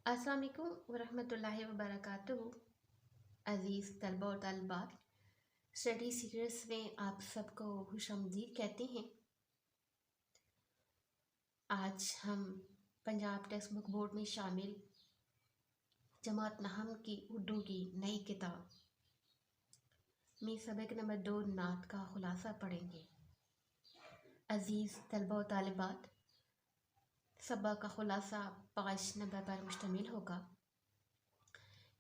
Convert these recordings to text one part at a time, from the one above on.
अस्सलाम वालेकुम वरहमतुल्लाहि वबरकातुहू। अज़ीज़ तलबा और तलबात, स्टडी सीरीज़ में आप सबको खुशामदीद कहते हैं। आज हम पंजाब टेक्स्ट बुक बोर्ड में शामिल जमात नहम की उर्दू की नई किताब में सबक नंबर 2 नात का खुलासा पढ़ेंगे। अज़ीज़ तलबा और तालिबात, सबक का खुलासा 5 नंबर पर मुश्तमिल होगा,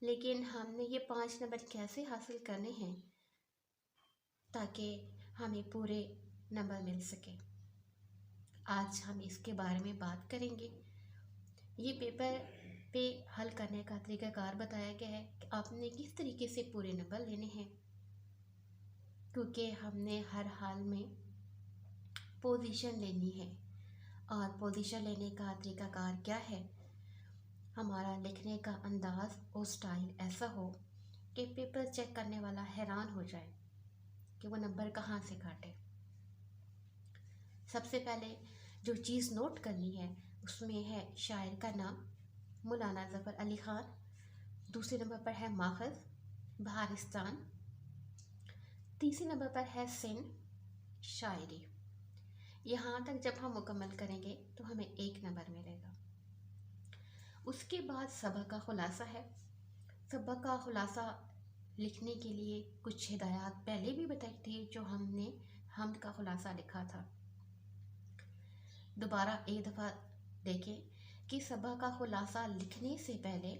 लेकिन हमने ये 5 नंबर कैसे हासिल करने हैं ताकि हमें पूरे नंबर मिल सके। आज हम इसके बारे में बात करेंगे। ये पेपर पे हल करने का तरीक़ाकार बताया गया है कि आपने किस तरीके से पूरे नंबर लेने हैं, क्योंकि हमने हर हाल में पोजीशन लेनी है और पोजीशन लेने का तरीक़ाकार क्या है। हमारा लिखने का अंदाज़ और स्टाइल ऐसा हो कि पेपर चेक करने वाला हैरान हो जाए कि वो नंबर कहाँ से काटे। सबसे पहले जो चीज़ नोट करनी है उसमें है शायर का नाम मौलाना ज़फ़र अली ख़ान। दूसरे नंबर पर है माखज़ बहारिस्तान। तीसरे नंबर पर है सिंध शायरी। यहाँ तक जब हम मुकम्मल करेंगे तो हमें 1 नंबर मिलेगा। उसके बाद सबक का खुलासा है। सबक का खुलासा लिखने के लिए कुछ हिदायत पहले भी बताई थी जो हमने हमद का खुलासा लिखा था। दोबारा एक दफ़ा देखें कि सबक का खुलासा लिखने से पहले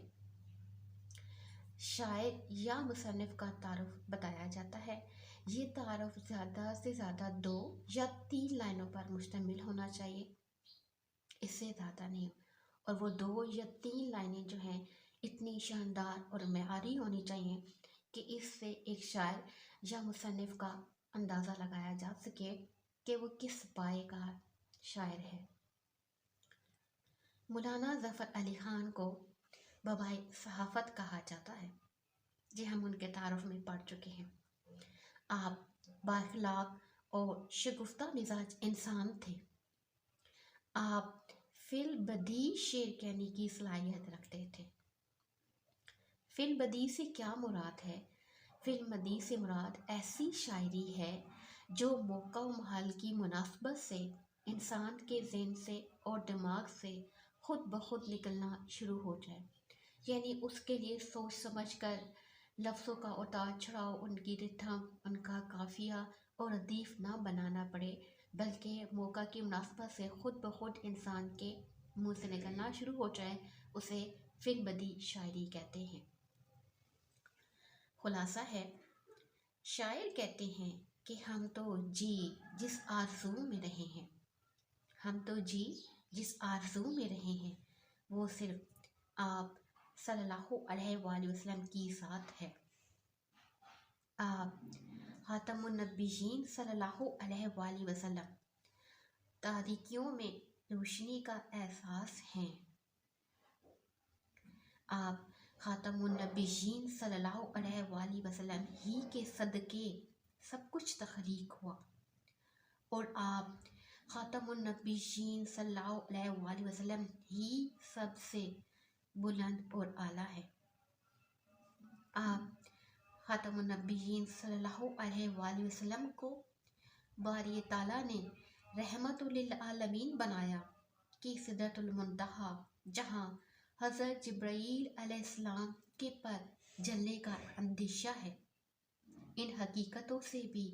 शायर या मुसन्निफ़ का तारुफ बताया जाता है। ये तारुफ ज़्यादा से ज़्यादा 2 या 3 लाइनों पर मुश्तमिल होना चाहिए, इससे ज़्यादा नहीं। और वो 2 या 3 लाइनें जो हैं इतनी शानदार और मेआरी होनी चाहिए कि इससे एक शायर या मुसन्निफ़ का अंदाज़ा लगाया जा सके कि वो किस पाए का शायर है। मौलाना ज़फ़र अली ख़ान को बबाए सहाफ़त कहा जाता है, जी हम उनके तारुफ में पढ़ चुके हैं। आप बाखलाक और शगुफ्ता मिजाज इंसान थे। आप फिल बदी शेर कहने की सलाहियत रखते थे। फिल बदी से क्या मुराद है? फिल बदी से मुराद ऐसी शायरी है जो मौका व महल की मुनासबत से इंसान के ज़हन से और दिमाग से खुद ब खुद निकलना शुरू हो जाए, यानी उसके लिए सोच समझ कर लफ्ज़ों का उतार चढ़ाव, उनकी रिथम, उनका काफिया और रदीफ ना बनाना पड़े, बल्कि मौका की मुनासबत से खुद ब खुद इंसान के मुंह से निकलना शुरू हो जाए, उसे फिल बदी शायरी कहते हैं। खुलासा है, शायर कहते हैं कि हम तो जी जिस आरज़ू में रहे हैं, हम तो जी जिस आरज़ू में रहे हैं वो सिर्फ आप सल्लल्लाहु अलैहि वसल्लम की ज़ात है। आप ख़ातमुन नबिय्यीन सल्लल्लाहु अलैहि वसल्लम तारीकियों में रोशनी का एहसास हैं। आप ख़ातमुन नबिय्यीन सल्लल्लाहु अलैहि वसल्लम ही के सदके सब कुछ तख़लीक हुआ, और आप ख़ातमुन नबिय्यीन सल्लल्लाहु अलैहि वसल्लम ही सबसे बुलंद और आला है। आप ख़ातमुन नबिय्यीन सल्लल्लाहु अलैहि वसल्लम को बारी ताला ने रहमतुल लिल आलमीन बनाया कि सिदरतुल मुंतहा, जहाँ हज़रत जिब्राईल अलैहिस्सलाम के पर जलने का अंदेशा है, इन हकीकतों से भी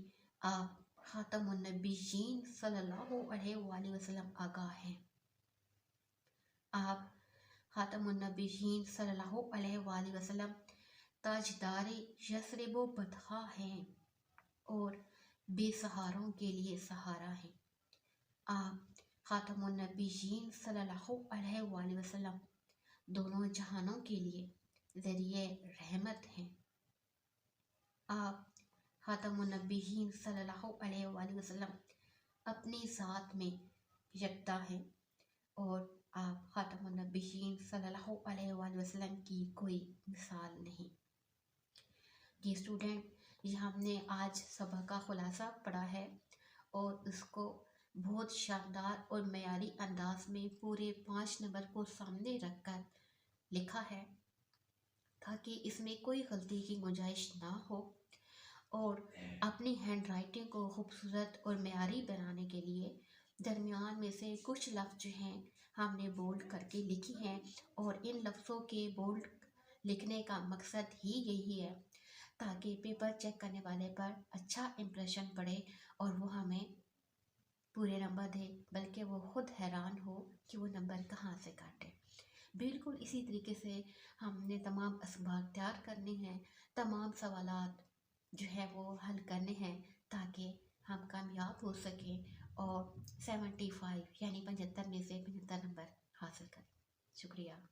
आप ख़ातमुन नबिय्यीन सल्लल्लाहु अलैहि वसल्लम आगाह हैं। आप ख़ातमुन नबिय्यीन सल्लल्लाहु अलैहि वसल्लम ताजदारे यस्रिब व बतहा हैं और बेसहारों के लिए सहारा हैं। आप ख़ातमुन नबिय्यीन सल्लल्लाहु अलैहि वसल्लम दोनों जहानों के लिए ज़रिए रहमत हैं। आप ख़ातमुन नबिय्यीन सल्लल्लाहु अलैहि वसल्लम अपनी ज़ात में यकता हैं, और आप ख़ातमुन नबिय्यीन सल्लल्लाहु अलैहि वसल्लम की कोई मिसाल नहीं। ये स्टूडेंट, ये हमने आज सबक का खुलासा पढ़ा है और उसको बहुत शानदार और मेयारी अंदाज में पूरे 5 नंबर को सामने रखकर लिखा है ताकि इसमें कोई गलती की गुंजाइश ना हो। और अपनी हैंड राइटिंग को खूबसूरत और मेयारी बनाने के लिए दरमियान में से कुछ लफ्ज़ जो हैं हमने बोल्ड करके लिखी हैं, और इन लफ्ज़ों के बोल्ड लिखने का मकसद ही यही है ताकि पेपर चेक करने वाले पर अच्छा इम्प्रेशन पड़े और वो हमें पूरे नंबर दे, बल्कि वो खुद हैरान हो कि वो नंबर कहाँ से काटे। बिल्कुल इसी तरीके से हमने तमाम असबाब तैयार करने हैं, तमाम सवालात जो है वो हल करने हैं ताकि हम कामयाब हो सकें और 75 यानी 75 में से 75 नंबर हासिल करें। शुक्रिया।